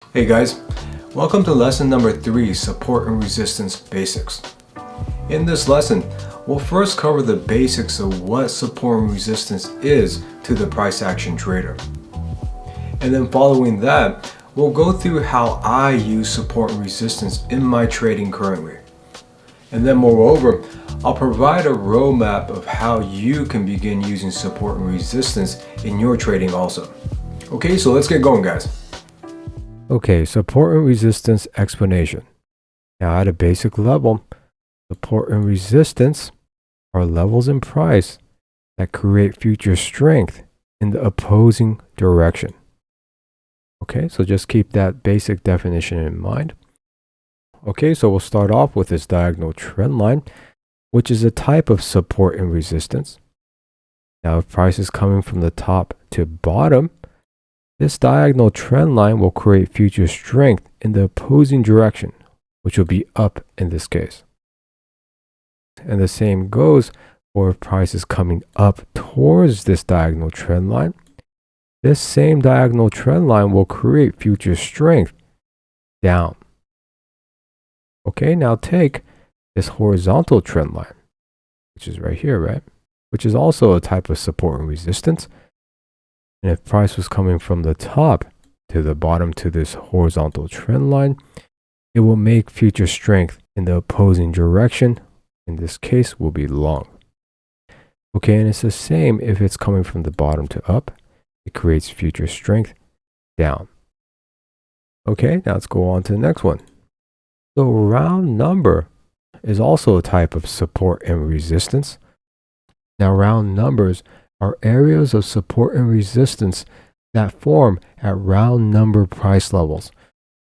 Hey guys, welcome to lesson number 3, Support and Resistance Basics. In this lesson, we'll first cover the basics of what support and resistance is to the price action trader. And then following that, we'll go through how I use support and resistance in my trading currently. And then moreover, I'll provide a roadmap of how you can begin using support and resistance in your trading also. Okay, so let's get going, guys. Okay, support and resistance explanation. Now at a basic level, support and resistance are levels in price that create future strength in the opposing direction. Okay, so just keep that basic definition in mind. Okay, so we'll start off with this diagonal trend line, which is a type of support and resistance. Now if price is coming from the top to bottom, this diagonal trend line will create future strength in the opposing direction, which will be up in this case. And the same goes for if price is coming up towards this diagonal trend line. This same diagonal trend line will create future strength down. Okay, now take this horizontal trend line, which is right here, right? Which is also a type of support and resistance. And if price was coming from the top to the bottom to this horizontal trend line, it will make future strength in the opposing direction. In this case, will be long. Okay, and it's the same if it's coming from the bottom to up. It creates future strength down. Okay, now let's go on to the next one. So round number is also a type of support and resistance. Now round numbers are areas of support and resistance that form at round number price levels.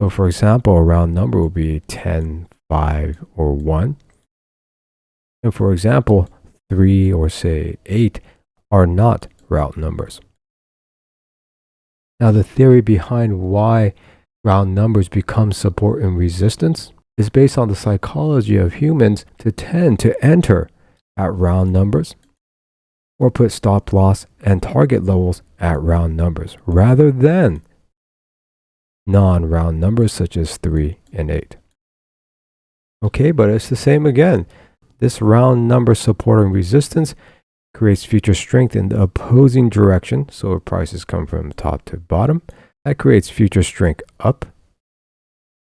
So for example, a round number will be 10, 5, or 1. And for example, 3 or say 8 are not round numbers. Now the theory behind why round numbers become support and resistance is based on the psychology of humans to tend to enter at round numbers or put stop loss and target levels at round numbers rather than non-round numbers such as 3 and 8. Okay, but it's the same again. This round number support and resistance creates future strength in the opposing direction. So if prices come from top to bottom, that creates future strength up.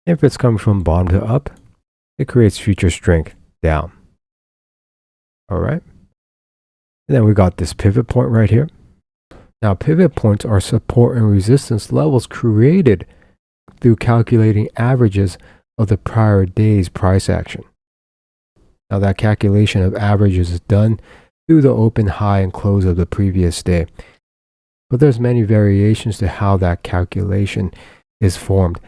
If it's coming from bottom to up, it creates future strength down. All right. And then we got this pivot point right here. Now pivot points are support and resistance levels created through calculating averages of the prior day's price action. Now that calculation of averages is done through the open, high, and close of the previous day. But there's many variations to how that calculation is formed.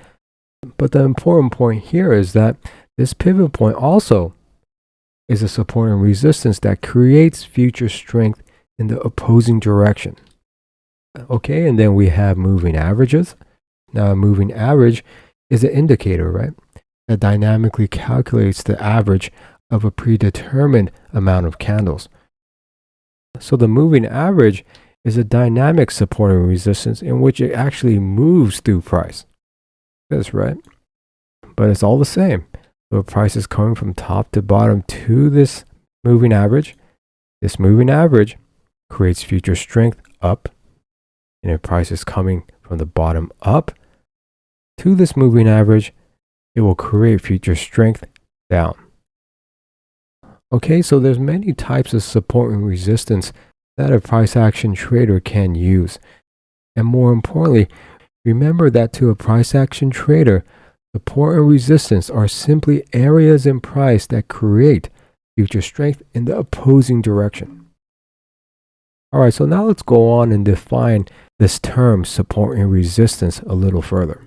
But the important point here is that this pivot point also is a support and resistance that creates future strength in the opposing direction. Okay, and then we have moving averages. Now a moving average is an indicator, right? That dynamically calculates the average of a predetermined amount of candles. So the moving average is a dynamic support and resistance in which it actually moves through price. That's right. But it's all the same. So if price is coming from top to bottom to this moving average creates future strength up. And if price is coming from the bottom up to this moving average, it will create future strength down. Okay, so there's many types of support and resistance that a price action trader can use. And more importantly, remember that to a price action trader, support and resistance are simply areas in price that create future strength in the opposing direction. All right, so now let's go on and define this term support and resistance a little further.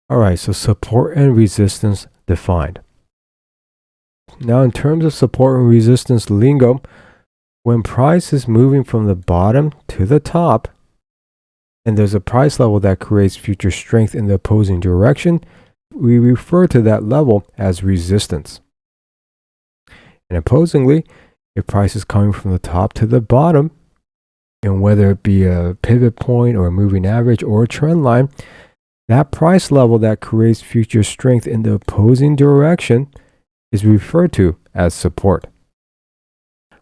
All right, so support and resistance defined. Now in terms of support and resistance lingo, when price is moving from the bottom to the top, and there's a price level that creates future strength in the opposing direction, we refer to that level as resistance. And opposingly, if price is coming from the top to the bottom, and whether it be a pivot point or a moving average or a trend line, that price level that creates future strength in the opposing direction is referred to as support.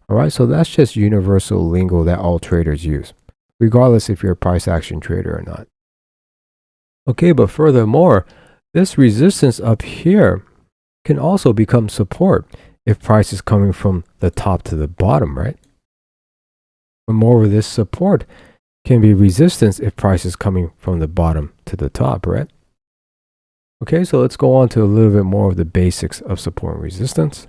All right, so that's just universal lingo that all traders use, regardless if you're a price action trader or not. Okay, but furthermore, this resistance up here can also become support if price is coming from the top to the bottom, right? But moreover, this support can be resistance if price is coming from the bottom to the top, right? Okay, so let's go on to a little bit more of the basics of support and resistance.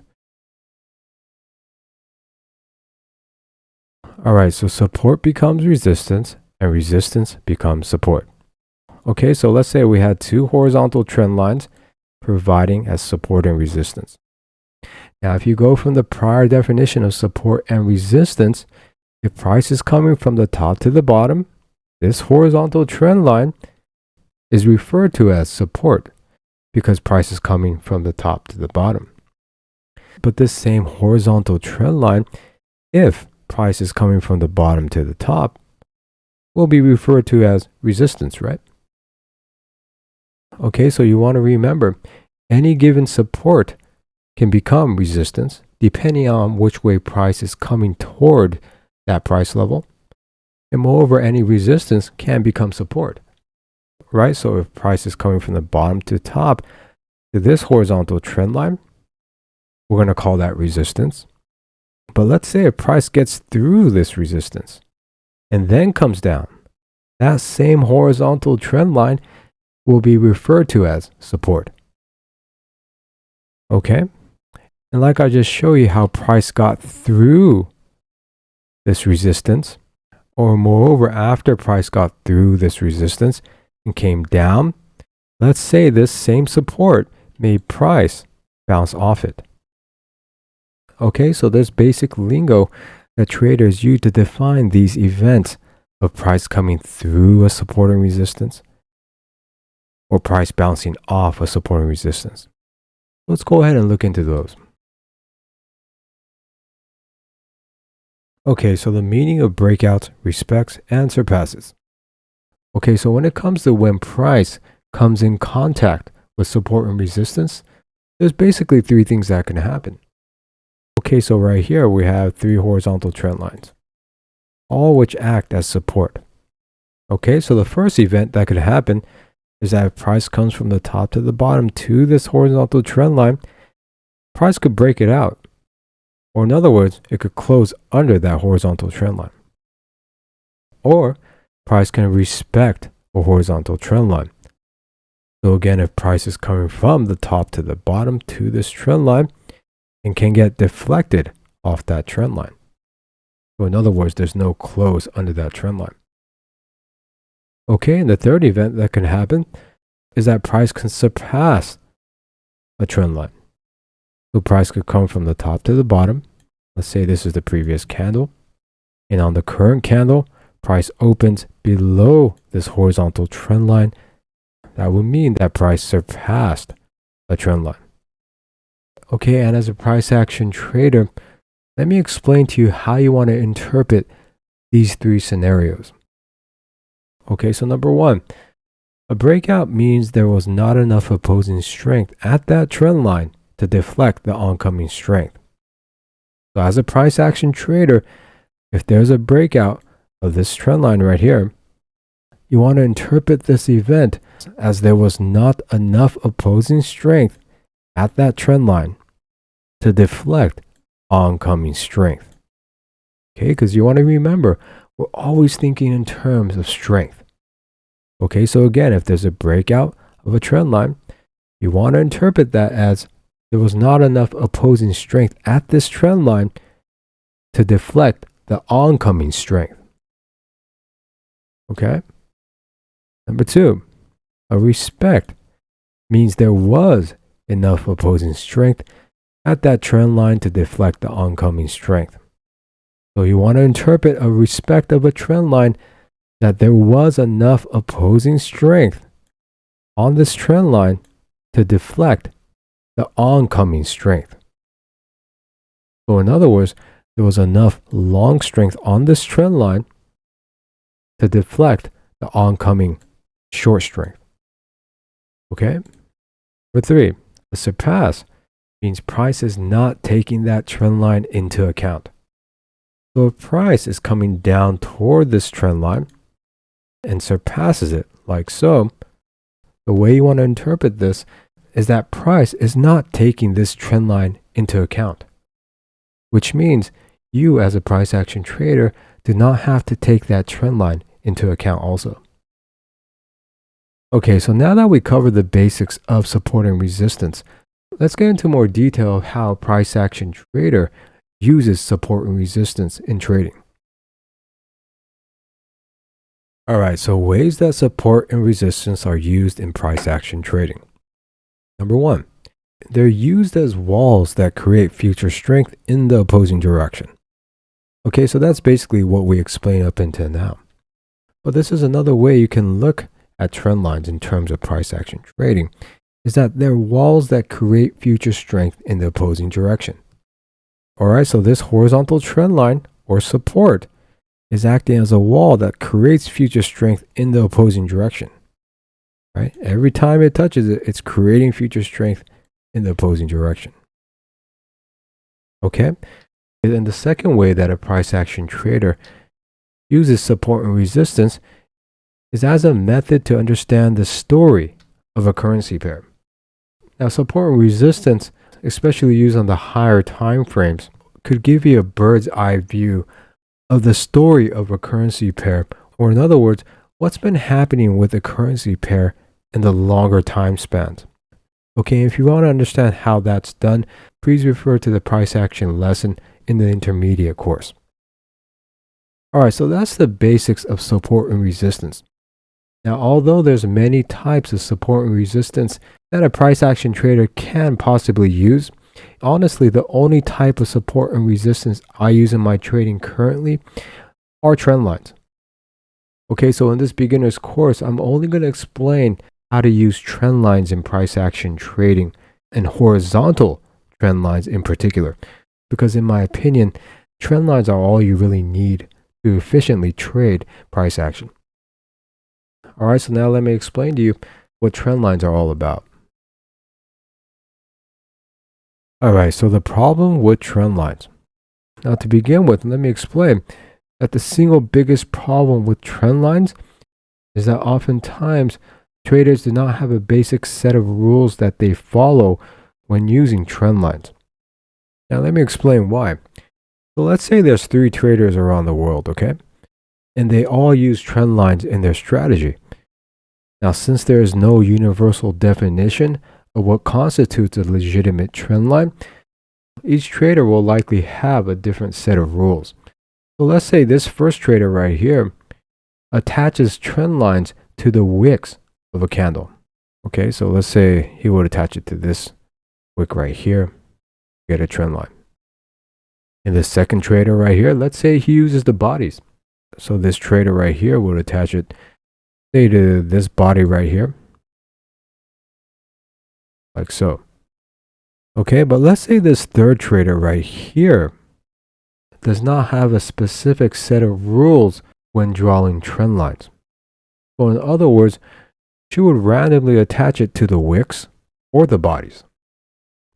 All right, so support becomes resistance and resistance becomes support. Okay, so let's say we had two horizontal trend lines providing as support and resistance. Now, if you go from the prior definition of support and resistance, if price is coming from the top to the bottom, this horizontal trend line is referred to as support because price is coming from the top to the bottom. But this same horizontal trend line, if price is coming from the bottom to the top, will be referred to as resistance, right? Okay, so you want to remember, any given support can become resistance depending on which way price is coming toward that price level. And moreover, any resistance can become support, right? So if price is coming from the bottom to top to this horizontal trend line, we're going to call that resistance. But let's say if price gets through this resistance and then comes down, that same horizontal trend line will be referred to as support. Okay? And like I just showed you how price got through this resistance, or moreover, after price got through this resistance and came down, let's say this same support made price bounce off it. Okay, so there's basic lingo that traders use to define these events of price coming through a support and resistance or price bouncing off a support and resistance. Let's go ahead and look into those. Okay, so the meaning of breakouts, respects, and surpasses. Okay, so when it comes to when price comes in contact with support and resistance, there's basically three things that can happen. Okay, so right here we have three horizontal trend lines, all which act as support. Okay, so the first event that could happen is that if price comes from the top to the bottom to this horizontal trend line, price could break it out. Or in other words, it could close under that horizontal trend line. Or price can respect a horizontal trend line. So again, if price is coming from the top to the bottom to this trend line and can get deflected off that trend line. So in other words, there's no close under that trend line. Okay, and the third event that can happen is that price can surpass a trend line. So price could come from the top to the bottom. Let's say this is the previous candle. And on the current candle, price opens below this horizontal trend line. That would mean that price surpassed a trend line. Okay, and as a price action trader, let me explain to you how you want to interpret these three scenarios. Okay, so number one, a breakout means there was not enough opposing strength at that trend line to deflect the oncoming strength. So as a price action trader, if there's a breakout of this trend line right here, you want to interpret this event as there was not enough opposing strength at that trend line to deflect oncoming strength. Okay, because you want to remember, we're always thinking in terms of strength. Okay, so again, if there's a breakout of a trend line, you want to interpret that as there was not enough opposing strength at this trend line to deflect the oncoming strength. Okay? Number two, a respect means there was enough opposing strength at that trend line to deflect the oncoming strength. So you want to interpret a respect of a trend line that there was enough opposing strength on this trend line to deflect the oncoming strength. So in other words, there was enough long strength on this trend line to deflect the oncoming short strength. Okay? Number 3, a surpass means price is not taking that trend line into account. So if price is coming down toward this trend line and surpasses it like so, the way you want to interpret this is that price is not taking this trend line into account, which means you as a price action trader do not have to take that trend line into account also. Okay, so now that we covered the basics of support and resistance, let's get into more detail of how a price action trader uses support and resistance in trading. All right, so ways that support and resistance are used in price action trading. Number 1, they're used as walls that create future strength in the opposing direction. Okay, so that's basically what we explained up until now. But this is another way you can look at trend lines in terms of price action trading, is that they're walls that create future strength in the opposing direction. All right, so this horizontal trend line or support is acting as a wall that creates future strength in the opposing direction. Right? Every time it touches it, it's creating future strength in the opposing direction. Okay? And then the second way that a price action trader uses support and resistance is as a method to understand the story of a currency pair. Now, support and resistance, especially used on the higher time frames, could give you a bird's eye view of the story of a currency pair, or in other words, what's been happening with the currency pair in the longer time spans. Okay, if you want to understand how that's done, please refer to the price action lesson in the intermediate course. All right, so that's the basics of support and resistance. Now, although there's many types of support and resistance that a price action trader can possibly use, honestly, the only type of support and resistance I use in my trading currently are trend lines. Okay, so in this beginner's course, I'm only going to explain how to use trend lines in price action trading and horizontal trend lines in particular, because in my opinion, trend lines are all you really need to efficiently trade price action. All right, so now let me explain to you what trend lines are all about. All right, so the problem with trend lines. Now, to begin with, let me explain that the single biggest problem with trend lines is that oftentimes traders do not have a basic set of rules that they follow when using trend lines. Now, let me explain why. So let's say there's 3 traders around the world, okay? And they all use trend lines in their strategy. Now, since there is no universal definition of what constitutes a legitimate trend line, each trader will likely have a different set of rules. So let's say this first trader right here attaches trend lines to the wicks of a candle. Okay, so let's say he would attach it to this wick right here, get a trend line. And the second trader right here, let's say he uses the bodies. So this trader right here would attach it, say, to this body right here, like so. Okay, but let's say this third trader right here does not have a specific set of rules when drawing trend lines. So in other words, she would randomly attach it to the wicks or the bodies,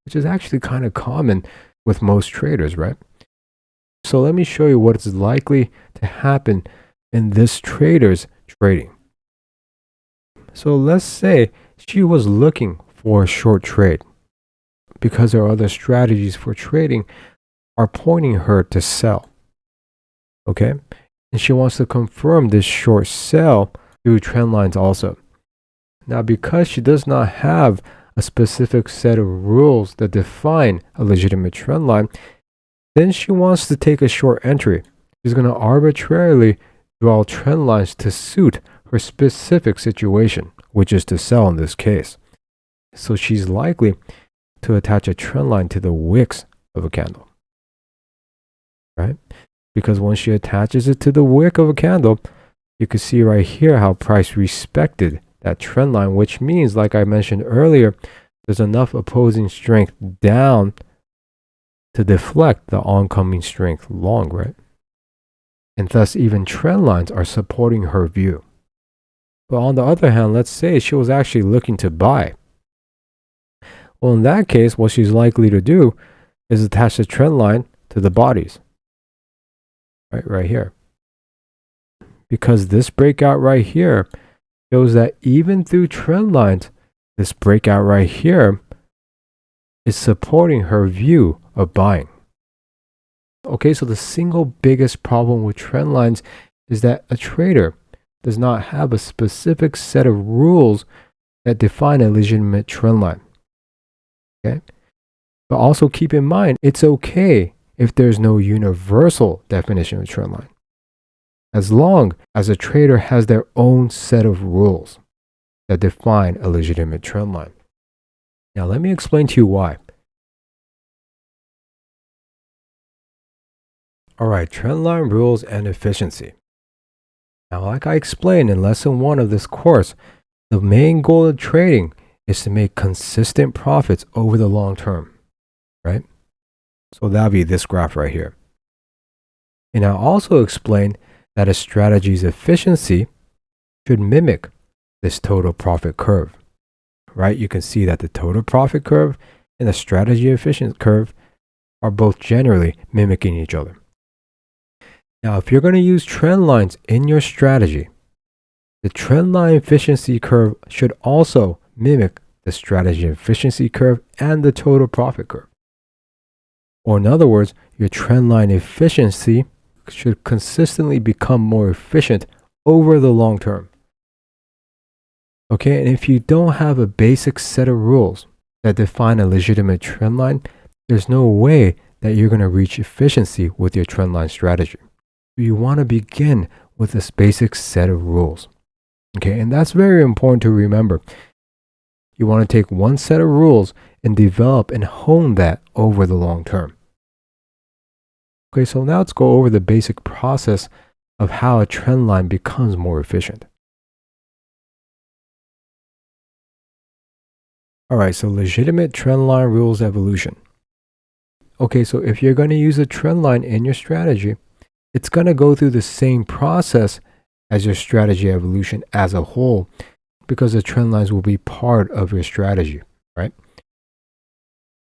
which is actually kind of common with most traders, right? So let me show you what is likely to happen in this trader's trading. So let's say she was looking for a short trade because her other strategies for trading are pointing her to sell. Okay? And she wants to confirm this short sell through trend lines also. Now, because she does not have a specific set of rules that define a legitimate trend line, then she wants to take a short entry. She's going to arbitrarily draw trend lines to suit her specific situation, which is to sell in this case. So she's likely to attach a trend line to the wicks of a candle, right? Because when she attaches it to the wick of a candle, you can see right here how price respected that trend line, which means, like I mentioned earlier, there's enough opposing strength down to deflect the oncoming strength long, right? and thus even trend lines are supporting her view. But on the other hand, let's say she was actually looking to buy. Well, in that case, what she's likely to do is attach the trend line to the bodies, right here. Because this breakout right here shows that even through trend lines, this breakout right here is supporting her view of buying. Okay, so the single biggest problem with trend lines is that a trader does not have a specific set of rules that define a legitimate trend line. Okay, but also keep in mind, it's okay if there's no universal definition of trend line, as long as a trader has their own set of rules that define a legitimate trend line. Now, let me explain to you why. All right, trendline rules and efficiency. Now, like I explained in lesson 1 of this course, the main goal of trading is to make consistent profits over the long term, right? So that'll be this graph right here. And I also explained that a strategy's efficiency should mimic this total profit curve, right? You can see that the total profit curve and the strategy efficiency curve are both generally mimicking each other. Now, if you're going to use trend lines in your strategy, the trend line efficiency curve should also mimic the strategy efficiency curve and the total profit curve. Or in other words, your trend line efficiency should consistently become more efficient over the long term. Okay, and if you don't have a basic set of rules that define a legitimate trend line, there's no way that you're going to reach efficiency with your trend line strategy. You want to begin with this basic set of rules. Okay, and that's very important to remember. You want to take one set of rules and develop and hone that over the long term. Okay, so now let's go over the basic process of how a trend line becomes more efficient. All right, so legitimate trend line rules evolution. Okay, so if you're going to use a trend line in your strategy, it's going to go through the same process as your strategy evolution as a whole, because the trend lines will be part of your strategy, right?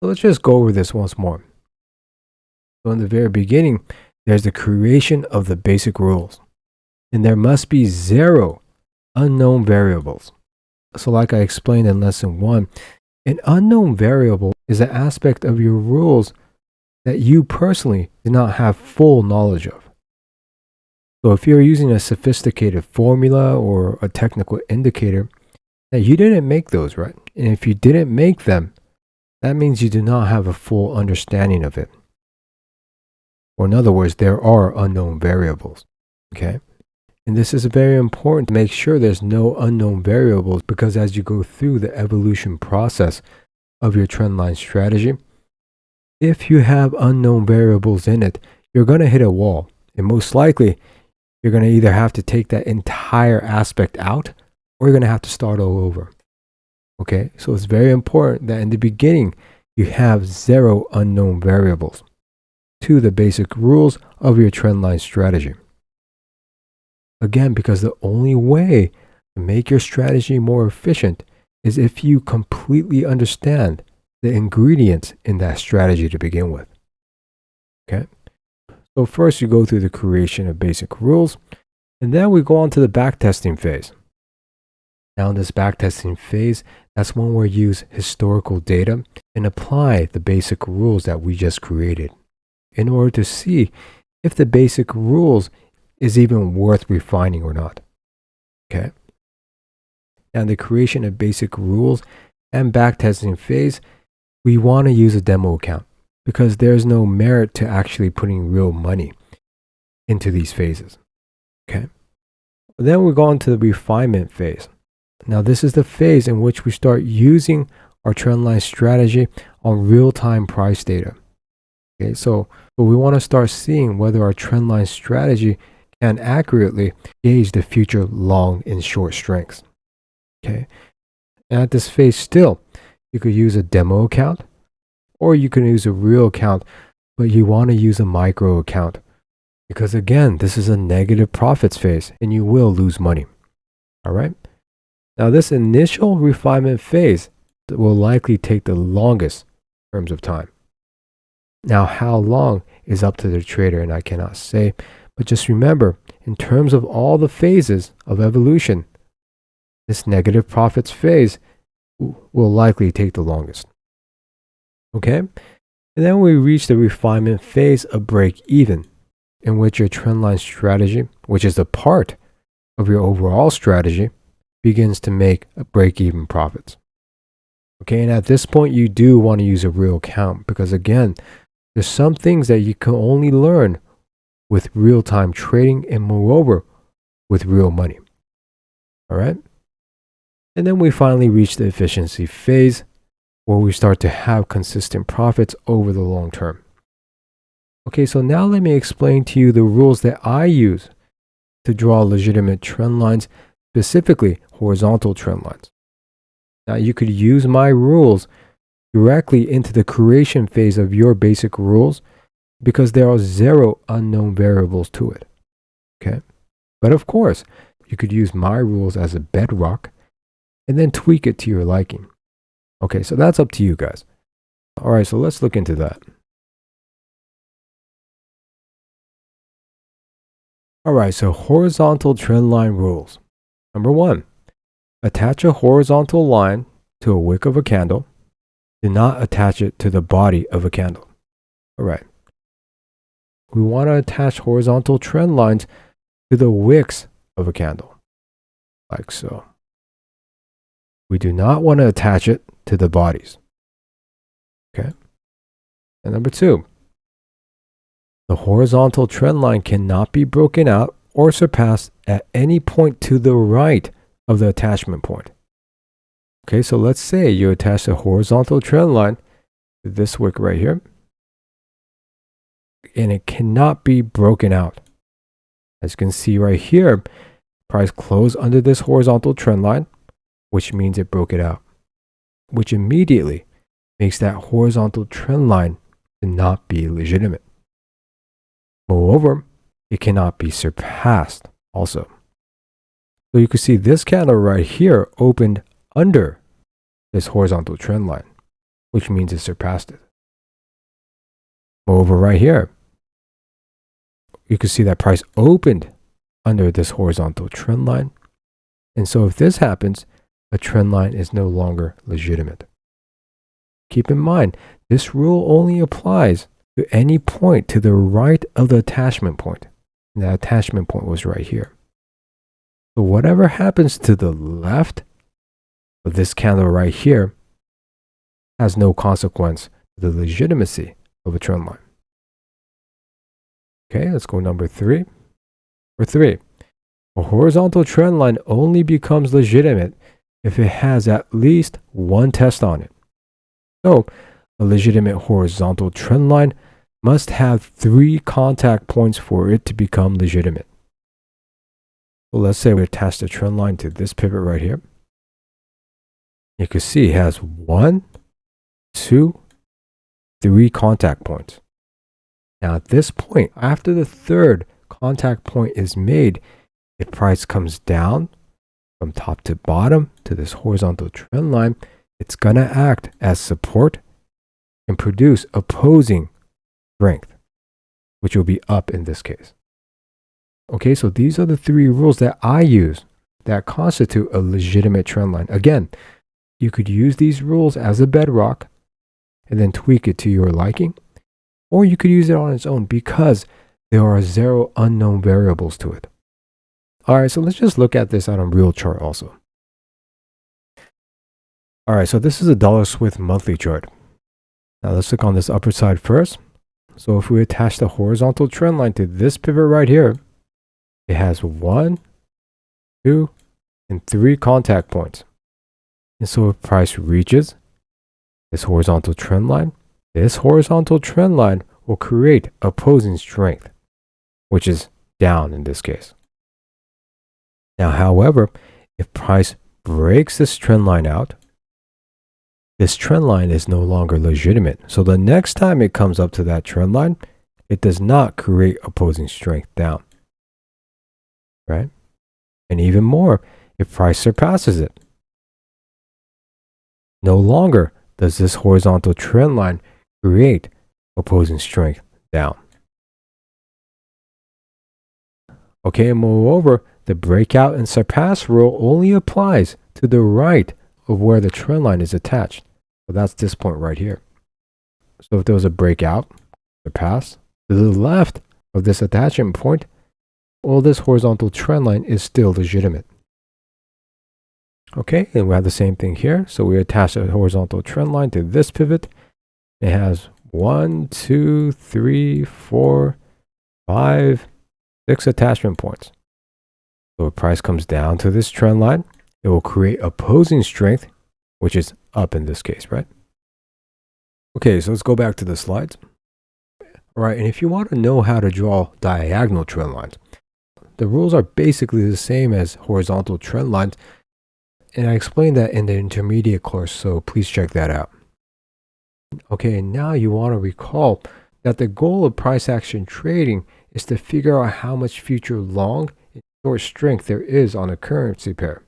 So let's just go over this once more. So in the very beginning, there's the creation of the basic rules, and there must be 0 unknown variables. So like I explained in lesson 1, an unknown variable is an aspect of your rules that you personally do not have full knowledge of. So if you're using a sophisticated formula or a technical indicator, that you didn't make those, right? And if you didn't make them, that means you do not have a full understanding of it. Or in other words, there are unknown variables, okay? And this is very important to make sure there's no unknown variables, because as you go through the evolution process of your trendline strategy, if you have unknown variables in it, you're going to hit a wall. And most likely, you're going to either have to take that entire aspect out, or you're going to have to start all over. Okay, so it's very important that in the beginning, you have 0 unknown variables to the basic rules of your trendline strategy. Again, because the only way to make your strategy more efficient is if you completely understand the ingredients in that strategy to begin with. Okay. So first you go through the creation of basic rules, and then we go on to the backtesting phase. Now in this backtesting phase, that's when we use historical data and apply the basic rules that we just created in order to see if the basic rules is even worth refining or not. Okay. Now the creation of basic rules and backtesting phase, we want to use a demo account, because there's no merit to actually putting real money into these phases. Okay. Then we go on to the refinement phase. Now this is the phase in which we start using our trendline strategy on real-time price data. Okay, so we want to start seeing whether our trendline strategy can accurately gauge the future long and short strengths. Okay. And at this phase still, you could use a demo account, or you can use a real account, but you want to use a micro account Because again, this is a negative profits phase and you will lose money. All right. Now this initial refinement phase will likely take the longest in terms of time. Now how long is up to the trader and I cannot say, but just remember, in terms of all the phases of evolution, this negative profits phase will likely take the longest. Okay? And then we reach the refinement phase of break even, in which your trendline strategy, which is a part of your overall strategy, begins to make a break-even profits. Okay, and at this point, you do want to use a real account because again, there's some things that you can only learn with real-time trading and moreover, with real money. All right? And then we finally reach the efficiency phase where we start to have consistent profits over the long term. Okay, so now let me explain to you the rules that I use to draw legitimate trend lines, specifically horizontal trend lines. Now you could use my rules directly into the creation phase of your basic rules because there are 0 unknown variables to it. Okay, but of course, you could use my rules as a bedrock and then tweak it to your liking. Okay, so that's up to you guys. All right, so let's look into that. All right, so horizontal trend line rules. Number 1, attach a horizontal line to a wick of a candle. Do not attach it to the body of a candle. All right. We want to attach horizontal trend lines to the wicks of a candle, like so. We do not want to attach it to the bodies. Okay. And number 2, the horizontal trend line cannot be broken out or surpassed at any point to the right of the attachment point. Okay, so let's say you attach a horizontal trend line to this wick right here, and it cannot be broken out. As you can see right here, price closed under this horizontal trend line, which means it broke it out, which immediately makes that horizontal trend line to not be legitimate. Moreover, it cannot be surpassed also. So you can see this candle right here opened under this horizontal trend line, which means it surpassed it. Moreover, right here, you can see that price opened under this horizontal trend line. And so if this happens, a trend line is no longer legitimate. Keep in mind, this rule only applies to any point to the right of the attachment point. And that attachment point was right here. So whatever happens to the left of this candle right here has no consequence to the legitimacy of a trend line. Okay, let's go number 3. For 3, a horizontal trend line only becomes legitimate if it has at least one test on it. So a legitimate horizontal trend line must have 3 contact points for it to become legitimate. So let's say we attach the trend line to this pivot right here. You can see it has 1, 2, 3 contact points. Now at this point, after the 3rd contact point is made, if price comes down from top to bottom to this horizontal trend line, it's going to act as support and produce opposing strength, which will be up in this case. Okay, so these are the 3 rules that I use that constitute a legitimate trend line. Again, you could use these rules as a bedrock and then tweak it to your liking, or you could use it on its own because there are 0 unknown variables to it. All right, so let's just look at this on a real chart also. All right, so this is a dollar Swift monthly chart. Now let's look on this upper side first. So if we attach the horizontal trend line to this pivot right here, it has 1, 2, and 3 contact points. And so if price reaches this horizontal trend line will create opposing strength, which is down in this case. Now, however, if price breaks this trend line out, this trend line is no longer legitimate. So the next time it comes up to that trend line, it does not create opposing strength down, right? And even more, if price surpasses it, no longer does this horizontal trend line create opposing strength down. Okay, and moreover, the breakout and surpass rule only applies to the right of where the trend line is attached. So that's this point right here. So if there was a breakout, surpass, to the left of this attachment point, well, this horizontal trend line is still legitimate. Okay, and we have the same thing here. So we attach a horizontal trend line to this pivot. It has 1, 2, 3, 4, 5, 6 attachment points. So if price comes down to this trend line, it will create opposing strength, which is up in this case, right? Okay, so let's go back to the slides. All right, and if you want to know how to draw diagonal trend lines, the rules are basically the same as horizontal trend lines, and I explained that in the intermediate course, so please check that out. Okay, and now you want to recall that the goal of price action trading is to figure out how much future long and short strength there is on a currency pair.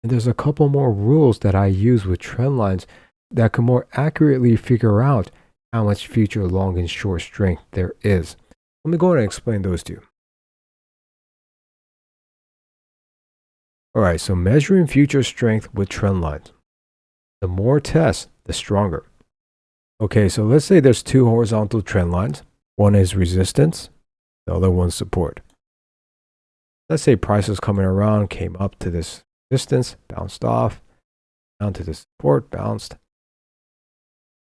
And there's a couple more rules that I use with trend lines that can more accurately figure out how much future long and short strength there is. Let me go ahead and explain those to you. All right, so measuring future strength with trend lines. The more tests, the stronger. Okay, so let's say there's two horizontal trend lines. One is resistance, the other one's support. Let's say price is coming around, came up to this resistance, bounced off, down to the support, bounced,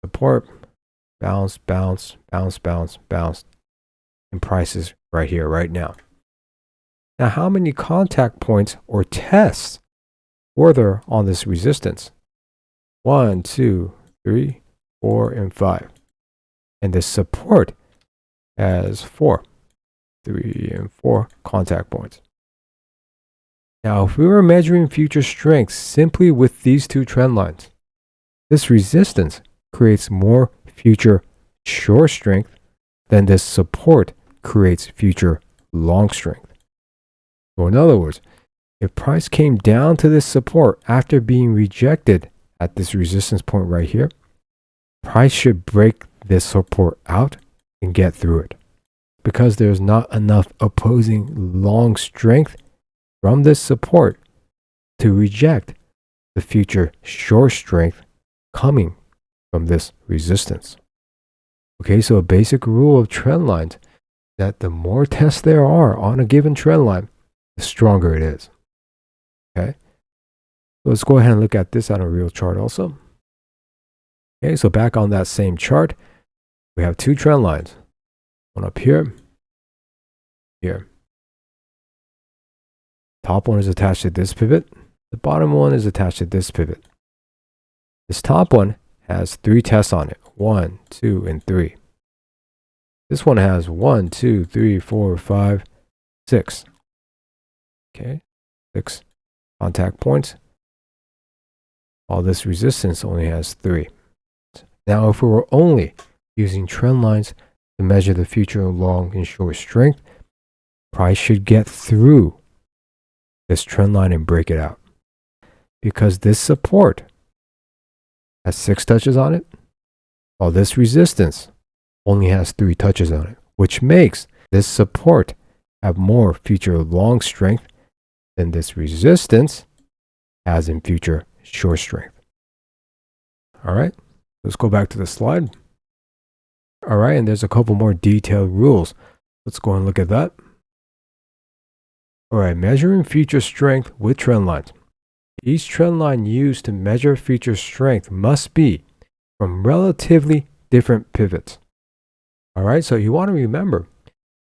support, bounce, bounce, bounce, bounce, bounce, and price is right here, right now. Now, how many contact points or tests were there on this resistance? 1, 2, 3, 4, and 5. And this support has 4, 3, and 4 contact points. Now, if we were measuring future strength simply with these two trend lines, this resistance creates more future short strength than this support creates future long strength. So in other words, if price came down to this support after being rejected at this resistance point right here, price should break this support out and get through it, because there's not enough opposing long strength from this support to reject the future short strength coming from this resistance. Okay, so a basic rule of trend lines that the more tests there are on a given trend line, the stronger it is. Okay, so let's go ahead and look at this on a real chart also. Okay, so back on that same chart, we have two trend lines. One up here, here. Top one is attached to this pivot. The bottom one is attached to this pivot. This top one has 3 tests on it. 1, 2, and 3. This one has 1, 2, 3, 4, 5, 6. Okay, 6 contact points. All this resistance only has 3. Now, if we were only using trend lines to measure the future long and short strength, price should get through this trend line and break it out, because this support has 6 touches on it, while this resistance only has 3 touches on it, which makes this support have more future long strength than this resistance has in future short strength. All right, let's go back to the slide. All right, and there's a couple more detailed rules. Let's go and look at that. All right, measuring future strength with trend lines. Each trend line used to measure future strength must be from relatively different pivots. All right, so you want to remember,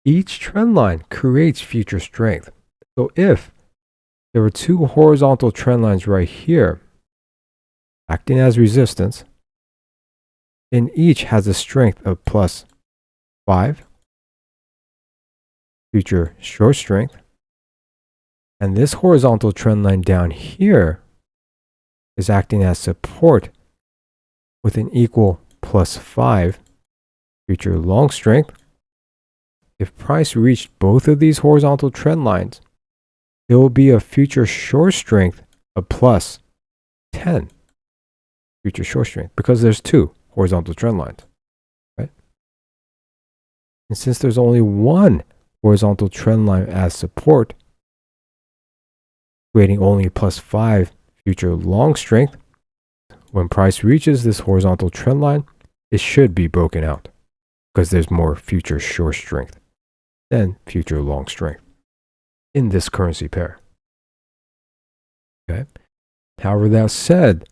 each trend line creates future strength. So if there were 2 horizontal trend lines right here, acting as resistance, and each has a strength of plus 5, future short strength, and this horizontal trend line down here is acting as support with an equal plus 5 future long strength, if price reached both of these horizontal trend lines, there will be a future short strength of plus 10. Future short strength, because there's two horizontal trend lines, right? And since there's only one horizontal trend line as support, creating only plus 5 future long strength, when price reaches this horizontal trend line, it should be broken out because there's more future short strength than future long strength in this currency pair. Okay. However, that said,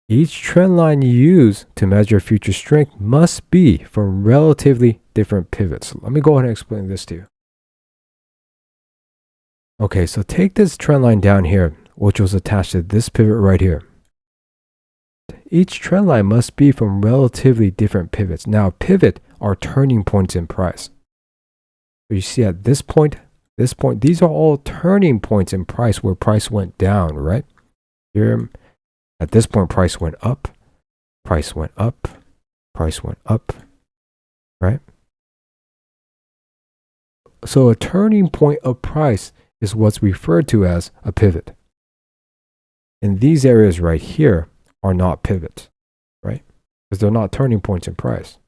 each trend line you use to measure future strength must be from relatively different pivots. Let me go ahead and explain this to you. Okay, so take this trend line down here, which was attached to this pivot right here. Each trend line must be from relatively different pivots. Now, pivot are turning points in price. So you see at this point, these are all turning points in price where price went down, right? Here, at this point, price went up, price went up, price went up, right? So a turning point of price is what's referred to as a pivot. And these areas right here are not pivots, right? Because they're not turning points in price.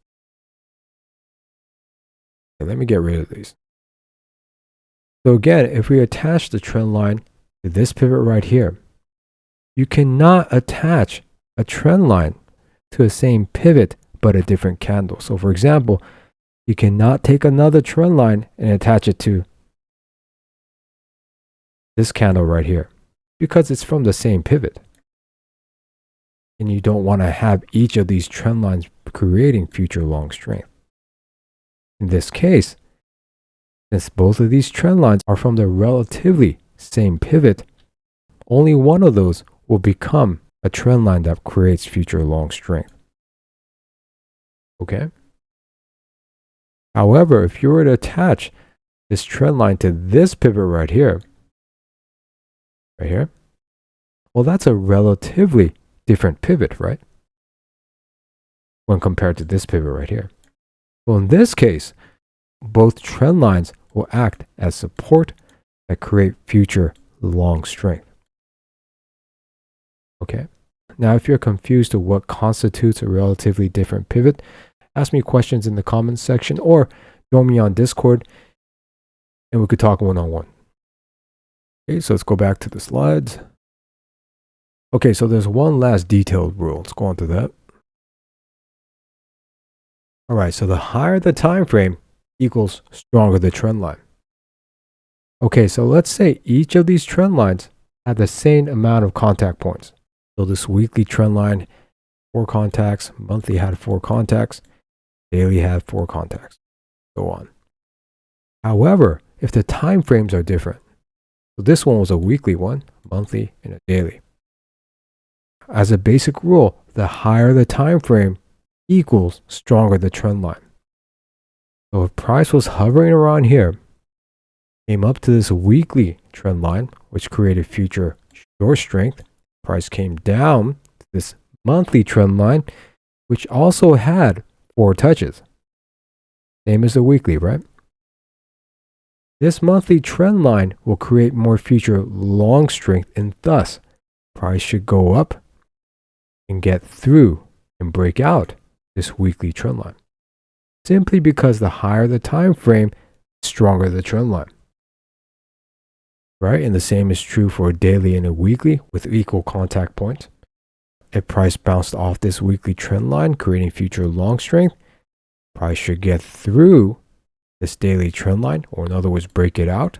Okay, let me get rid of these. So again, if we attach the trend line to this pivot right here, you cannot attach a trend line to the same pivot but a different candle. So for example, you cannot take another trend line and attach it to this candle right here because it's from the same pivot. And you don't want to have each of these trend lines creating future long strength. In this case, since both of these trend lines are from the relatively same pivot, only one of those will become a trend line that creates future long strength. Okay? However, if you were to attach this trend line to this pivot right here, well, that's a relatively different pivot, right? When compared to this pivot right here. Well, in this case, both trend lines will act as support that create future long strength. Okay. Now, if you're confused to what constitutes a relatively different pivot, ask me questions in the comments section or join me on Discord and we could talk one-on-one. Okay, so let's go back to the slides. Okay, so there's one last detailed rule. Let's go on to that. All right, so the higher the time frame equals stronger the trend line. Okay, so let's say each of these trend lines have the same amount of contact points. So this weekly trend line, 4 contacts, monthly had 4 contacts, daily had 4 contacts, so on. However, if the time frames are different, so this one was a weekly one, monthly, and a daily. As a basic rule, the higher the time frame equals stronger the trend line. So if price was hovering around here, came up to this weekly trend line, which created future short strength, price came down to this monthly trend line, which also had 4 touches. Same as the weekly, right? This monthly trend line will create more future long strength, and thus price should go up and get through and break out this weekly trend line. Simply because the higher the time frame, stronger the trend line. Right? And the same is true for a daily and a weekly with equal contact points. If price bounced off this weekly trend line, creating future long strength, price should get through this daily trend line, or in other words, break it out.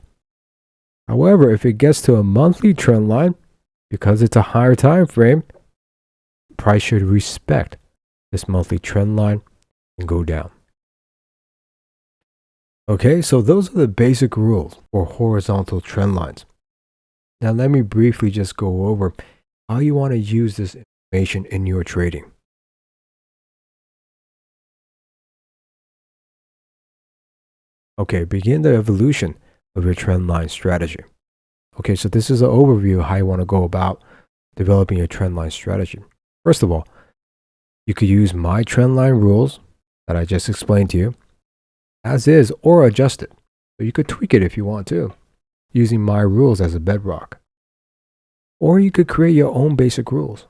However, if it gets to a monthly trend line, because it's a higher time frame, price should respect this monthly trend line and go down. Okay, so those are the basic rules for horizontal trend lines. Now let me briefly just go over how you want to use this information in your trading. Okay, begin the evolution of your trend line strategy. Okay, so this is an overview of how you want to go about developing your trend line strategy. First of all, you could use my trend line rules that I just explained to you. as is or adjust it. So you could tweak it if you want to, using my rules as a bedrock. Or you could create your own basic rules.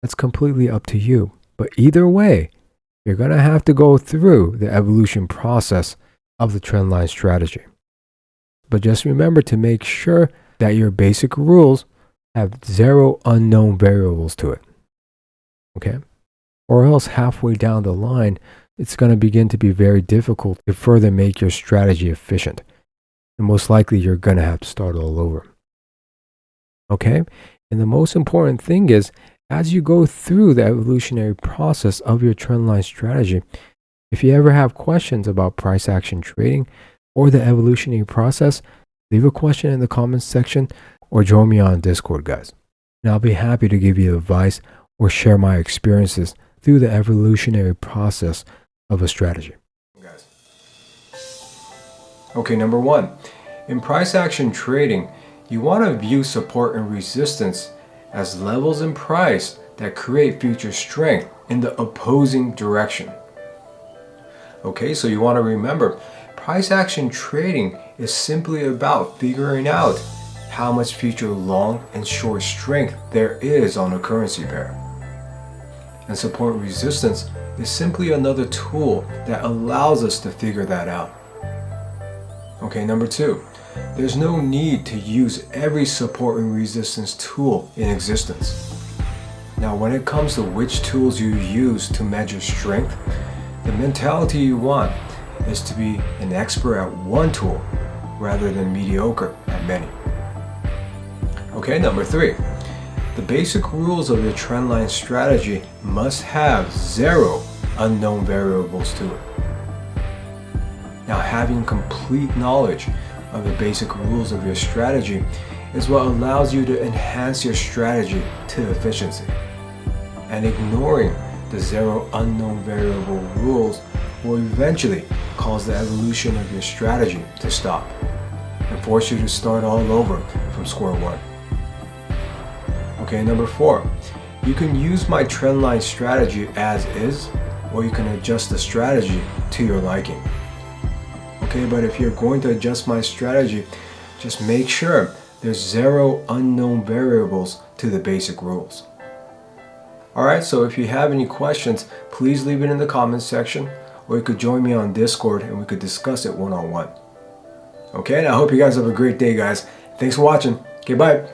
That's completely up to you. But either way, you're going to have to go through the evolution process of the trendline strategy. But just remember to make sure that your basic rules have 0 unknown variables to it. Okay? Or else halfway down the line, it's going to begin to be very difficult to further make your strategy efficient. And most likely you're going to have to start all over. Okay? And the most important thing is, as you go through the evolutionary process of your trendline strategy, if you ever have questions about price action trading or the evolutionary process, leave a question in the comments section or join me on Discord, guys. And I'll be happy to give you advice or share my experiences through the evolutionary process of a strategy. Okay, number 1. In price action trading, you want to view support and resistance as levels in price that create future strength in the opposing direction. Okay, so you want to remember, price action trading is simply about figuring out how much future long and short strength there is on a currency pair. And support and resistance is simply another tool that allows us to figure that out. Okay, number 2. There's no need to use every support and resistance tool in existence. Now, when it comes to which tools you use to measure strength, the mentality you want is to be an expert at one tool rather than mediocre at many. Okay, number 3. The basic rules of your trendline strategy must have 0 unknown variables to it. Now, having complete knowledge of the basic rules of your strategy is what allows you to enhance your strategy to efficiency. And ignoring the 0 unknown variable rules will eventually cause the evolution of your strategy to stop and force you to start all over from square one. Okay, number 4. You can use my trendline strategy as is, or you can adjust the strategy to your liking. Okay, but if you're going to adjust my strategy, just make sure there's 0 unknown variables to the basic rules. Alright, so if you have any questions, please leave it in the comments section, or you could join me on Discord and we could discuss it one-on-one. Okay, and I hope you guys have a great day, guys. Thanks for watching. Okay, bye.